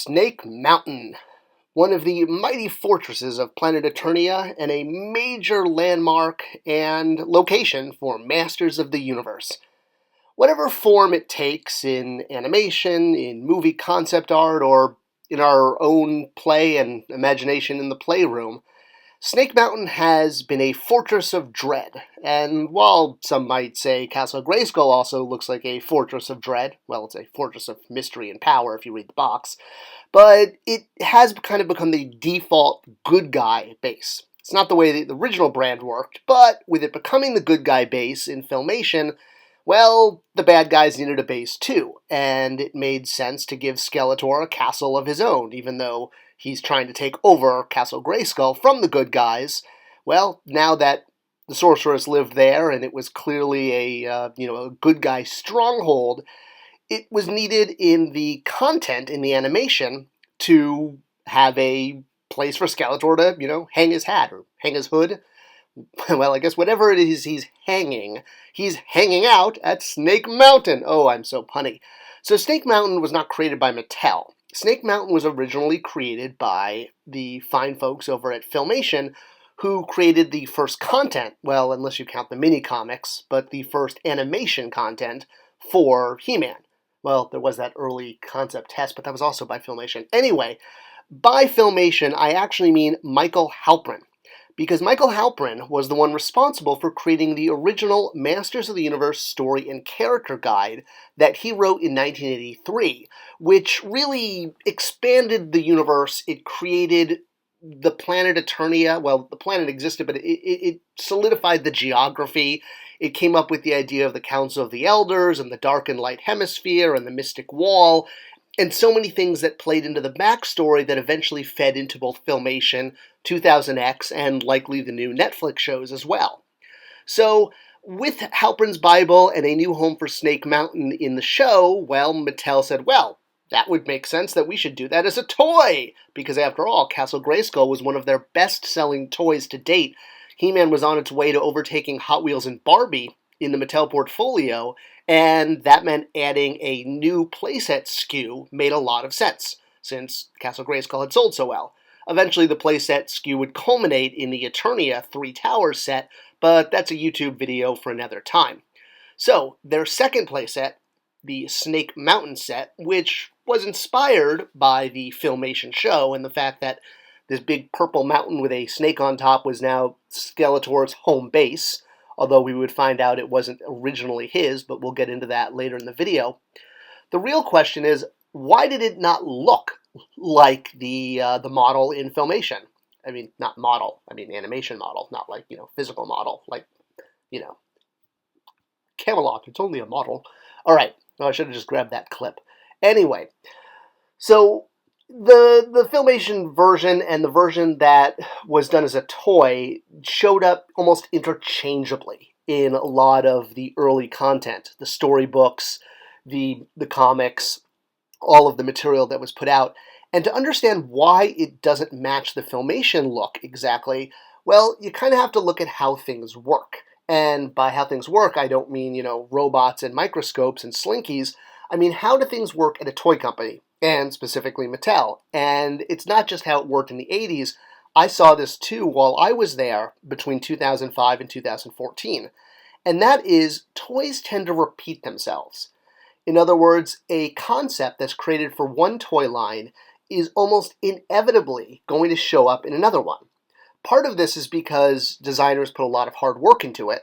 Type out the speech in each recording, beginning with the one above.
Snake Mountain, one of the mighty fortresses of Planet Eternia and a major landmark and location for Masters of the Universe. Whatever form it takes in animation, in movie concept art, or in our own play and imagination in the playroom, Snake Mountain has been a fortress of dread, and while some might say Castle Grayskull also looks like a fortress of dread, well, it's a fortress of mystery and power if you read the box, but it has kind of become the default good guy base. It's not the way the original brand worked, but with it becoming the good guy base in Filmation, well, the bad guys needed a base too, and it made sense to give Skeletor a castle of his own, even though he's trying to take over Castle Grayskull from the good guys. Well, now that the sorceress lived there and it was clearly a good guy stronghold, it was needed in the content, in the animation, to have a place for Skeletor to, hang his hat or hang his hood. Well, I guess whatever it is he's hanging out at Snake Mountain. Oh, I'm so punny. So Snake Mountain was not created by Mattel. Snake Mountain was originally created by the fine folks over at Filmation, who created the first content, well, unless you count the mini-comics, but the first animation content for He-Man. Well, there was that early concept test, but that was also by Filmation. Anyway, by Filmation, I actually mean Michael Halprin, because Michael Halprin was the one responsible for creating the original Masters of the Universe story and character guide that he wrote in 1983, which really expanded the universe. It created the Planet Eternia. Well, the planet existed, but it solidified the geography. It came up with the idea of the Council of the Elders and the Dark and Light Hemisphere and the Mystic Wall, and so many things that played into the backstory that eventually fed into both Filmation, 2000X, and likely the new Netflix shows as well. So, with Halprin's Bible and a new home for Snake Mountain in the show, well, Mattel said, well, that would make sense that we should do that as a toy, because after all, Castle Grayskull was one of their best-selling toys to date. He-Man was on its way to overtaking Hot Wheels and Barbie in the Mattel portfolio, and that meant adding a new playset SKU made a lot of sense, since Castle Grayskull had sold so well. Eventually, the playset SKU would culminate in the Eternia Three Towers set, but that's a YouTube video for another time. So, their second playset, the Snake Mountain set, which was inspired by the Filmation show and the fact that this big purple mountain with a snake on top was now Skeletor's home base, although we would find out it wasn't originally his, but we'll get into that later in the video. The real question is, why did it not look like the model in Filmation? I mean, not model, I mean animation model, not like, physical model, like, Camelot, it's only a model. All right, no, I should have just grabbed that clip. Anyway, so the Filmation version and the version that was done as a toy showed up almost interchangeably in a lot of the early content, the storybooks, the comics, all of the material that was put out. And to understand why it doesn't match the Filmation look exactly, well, you kind of have to look at how things work. And by how things work, I don't mean, robots and microscopes and slinkies. I mean, how do things work at a toy company, and specifically Mattel? And it's not just how it worked in the 80s. I saw this too while I was there between 2005 and 2014. And that is, toys tend to repeat themselves. In other words, a concept that's created for one toy line is almost inevitably going to show up in another one. Part of this is because designers put a lot of hard work into it,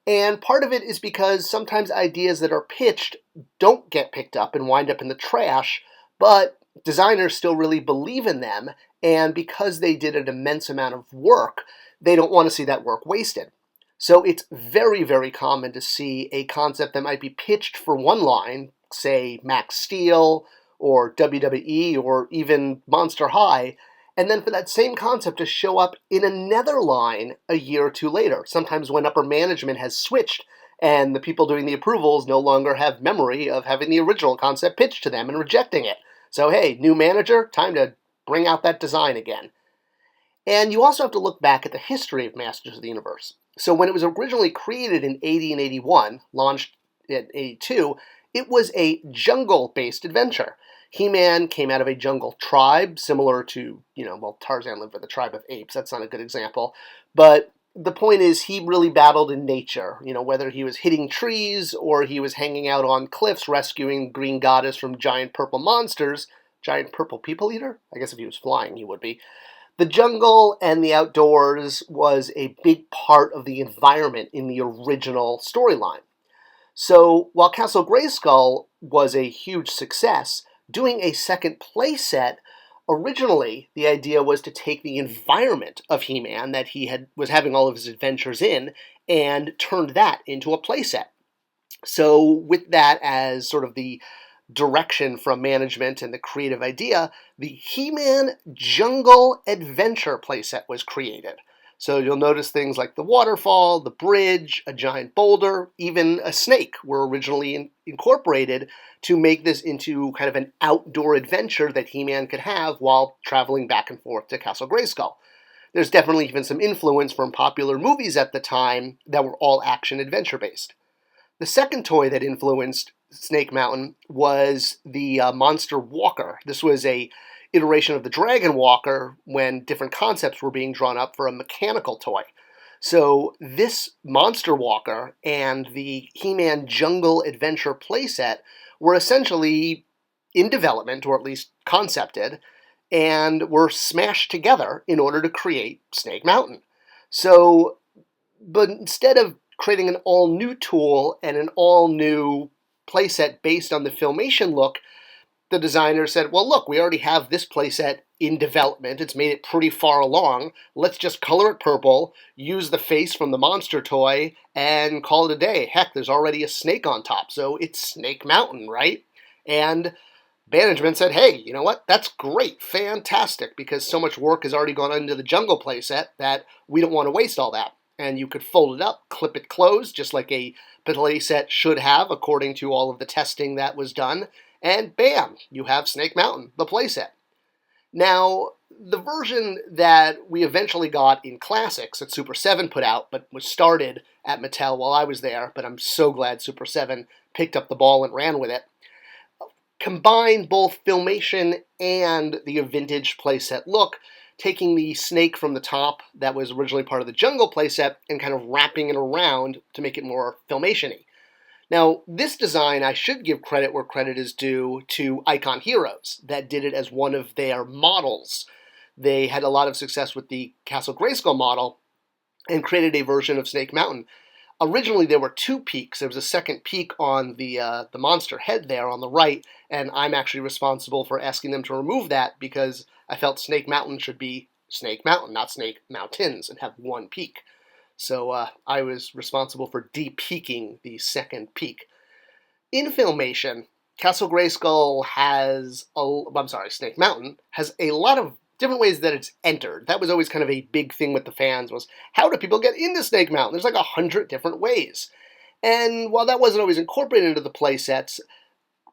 and part of it is because sometimes ideas that are pitched don't get picked up and wind up in the trash, but designers still really believe in them, and because they did an immense amount of work, they don't want to see that work wasted. So it's very, very common to see a concept that might be pitched for one line, say Max Steel, or WWE, or even Monster High, and then for that same concept to show up in another line a year or two later, sometimes when upper management has switched and the people doing the approvals no longer have memory of having the original concept pitched to them and rejecting it. So hey, new manager, time to bring out that design again. And you also have to look back at the history of Masters of the Universe. So when it was originally created in 80 and 81, launched in 82, it was a jungle-based adventure. He-Man came out of a jungle tribe, similar to, Tarzan lived with a tribe of apes. That's not a good example. But the point is, he really battled in nature, whether he was hitting trees or he was hanging out on cliffs rescuing Green Goddess from giant purple monsters. Giant purple people eater? I guess if he was flying, he would be. The jungle and the outdoors was a big part of the environment in the original storyline. So while Castle Grayskull was a huge success, doing a second playset, originally the idea was to take the environment of He-Man that was having all of his adventures in and turned that into a playset. So with that as sort of the direction from management and the creative idea, the He-Man Jungle Adventure playset was created. So you'll notice things like the waterfall, the bridge, a giant boulder, even a snake were originally incorporated to make this into kind of an outdoor adventure that He-Man could have while traveling back and forth to Castle Grayskull. There's definitely even some influence from popular movies at the time that were all action-adventure based. The second toy that influenced Snake Mountain was the Monster Walker. This was a iteration of the Dragon Walker when different concepts were being drawn up for a mechanical toy. So this Monster Walker and the He-Man Jungle Adventure playset were essentially in development, or at least concepted, and were smashed together in order to create Snake Mountain. So, but instead of creating an all-new tool and an all-new playset based on the Filmation look, the designer said, well, look, we already have this playset in development. It's made it pretty far along. Let's just color it purple, use the face from the monster toy, and call it a day. Heck, there's already a snake on top, so it's Snake Mountain, right? And management said, hey, you know what? That's great, fantastic, because so much work has already gone into the Jungle playset that we don't want to waste all that. And you could fold it up, clip it closed, just like a playset should have, according to all of the testing that was done. And bam, you have Snake Mountain, the playset. Now, the version that we eventually got in Classics that Super 7 put out, but was started at Mattel while I was there, but I'm so glad Super 7 picked up the ball and ran with it, combined both Filmation and the vintage playset look, taking the snake from the top that was originally part of the Jungle playset and kind of wrapping it around to make it more Filmation-y. Now, this design, I should give credit where credit is due to Icon Heroes that did it as one of their models. They had a lot of success with the Castle Grayskull model and created a version of Snake Mountain. Originally, there were two peaks. There was a second peak on the monster head there on the right, and I'm actually responsible for asking them to remove that because I felt Snake Mountain should be Snake Mountain, not Snake Mountains, and have one peak. So I was responsible for de-peaking the second peak. In Filmation, Snake Mountain has a lot of different ways that it's entered. That was always kind of a big thing with the fans was, how do people get into Snake Mountain? There's like 100 different ways. And while that wasn't always incorporated into the playsets,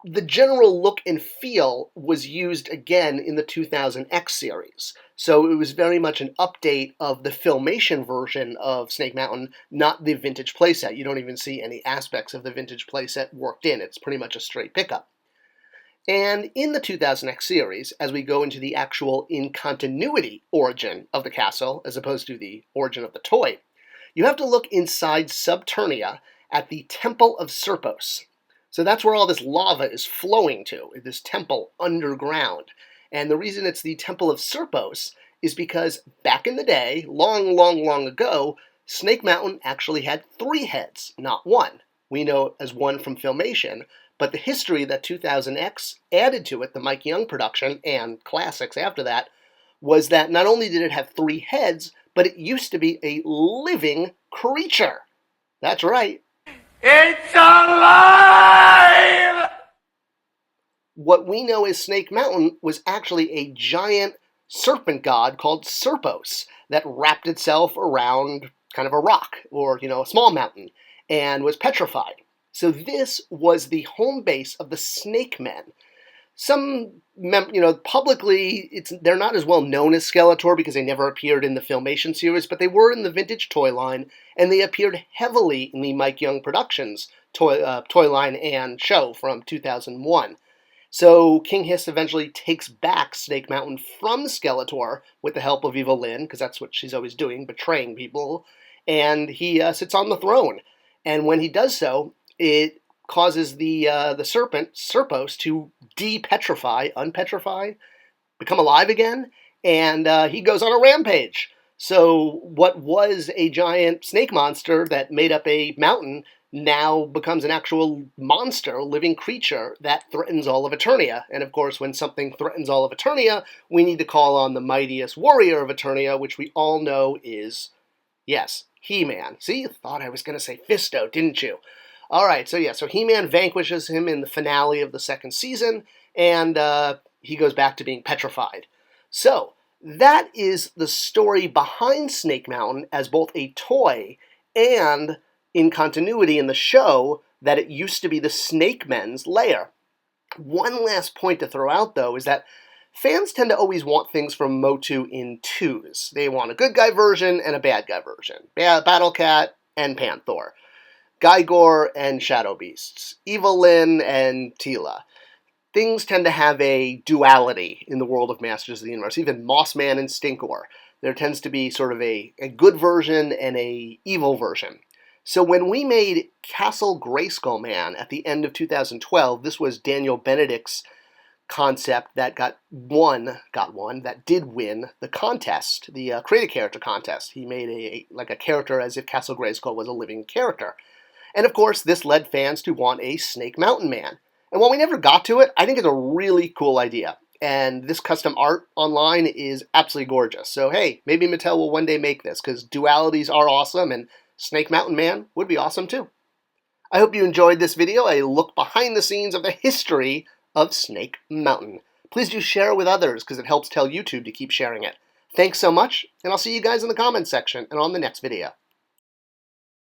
the general look and feel was used again in the 2000X series. So it was very much an update of the Filmation version of Snake Mountain, not the vintage playset. You don't even see any aspects of the vintage playset worked in. It's pretty much a straight pickup. And in the 2000X series, as we go into the actual in-continuity origin of the castle, as opposed to the origin of the toy, you have to look inside Subternia at the Temple of Serpos. So that's where all this lava is flowing to, this temple underground. And the reason it's the Temple of Serpos is because back in the day, long, long, long ago, Snake Mountain actually had 3 heads, not 1. We know it as 1 from Filmation, but the history that 2000X added to it, the Mike Young production and Classics after that, was that not only did it have 3 heads, but it used to be a living creature. That's right. It's alive! What we know as Snake Mountain was actually a giant serpent god called Serpos that wrapped itself around kind of a rock or, a small mountain and was petrified. So this was the home base of the Snake Men. Publicly, they're not as well known as Skeletor because they never appeared in the Filmation series, but they were in the vintage toy line, and they appeared heavily in the Mike Young Productions toy line and show from 2001. So King Hiss eventually takes back Snake Mountain from Skeletor with the help of Evil Lyn, because that's what she's always doing, betraying people, and he sits on the throne. And when he does so, it causes the serpent, Serpos, to de-petrify, unpetrify, become alive again, and he goes on a rampage. So what was a giant snake monster that made up a mountain now becomes an actual monster, living creature that threatens all of Eternia. And of course, when something threatens all of Eternia, we need to call on the mightiest warrior of Eternia, which we all know is, yes, He-Man. See, you thought I was going to say Fisto, didn't you? All right, so yeah, so He-Man vanquishes him in the finale of the second season, and he goes back to being petrified. So, that is the story behind Snake Mountain as both a toy and in continuity in the show that it used to be the Snake Men's lair. One last point to throw out, though, is that fans tend to always want things from Motu in twos. They want a good guy version and a bad guy version. Battle Cat and Panther. Gygor and Shadow Beasts. Evil Lyn and Teela. Things tend to have a duality in the world of Masters of the Universe. Even Mossman and Stinkor. There tends to be sort of a good version and a evil version. So when we made Castle Grayskull Man at the end of 2012, this was Daniel Benedict's concept that did win the contest, the Create a Character contest. He made a character as if Castle Grayskull was a living character. And of course, this led fans to want a Snake Mountain Man. And while we never got to it, I think it's a really cool idea. And this custom art online is absolutely gorgeous. So hey, maybe Mattel will one day make this, because dualities are awesome, and Snake Mountain Man would be awesome too. I hope you enjoyed this video, a look behind the scenes of the history of Snake Mountain. Please do share it with others, because it helps tell YouTube to keep sharing it. Thanks so much, and I'll see you guys in the comments section and on the next video.